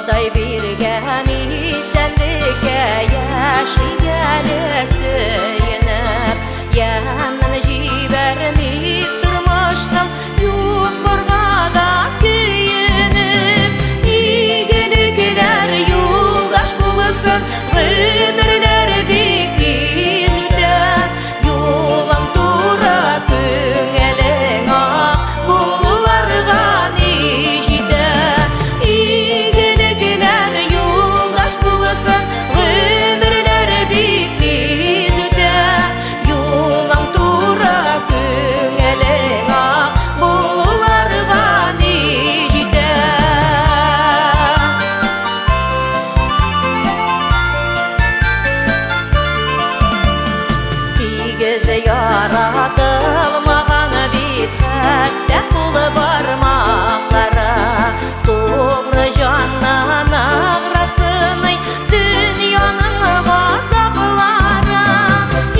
Құдай берген исәнлікке яшигәлі сөйініп, Ямын жибәрмейк тұрмышның юк борғада күйініп. Игілікілер юлдаш болысын, ғүмірлер бек тиз үтер. Юлың тура көңілің ақ болуларға не жетер. Игілікілер юлдаш болысын, ғүмірлер бек тиз үтер. Юлың тура көңілің ақ болуларға не жетер. Тигіз яратылмаған бит хәтта қолы бармақлары, тоғры жаннан ағрасыны дүнияның ғазаплары.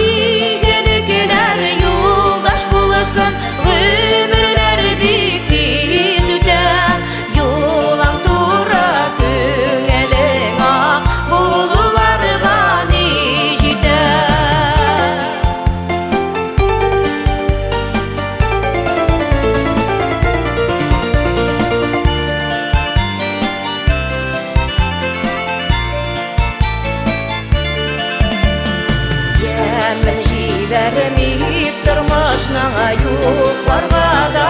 Игілікілер юлдаш болысын, ғүмірлер бек тиз үтер. Юлың тура көңілің ақ болуларға не жетер. Ямын жибәрмейк тұрмышның юк барғада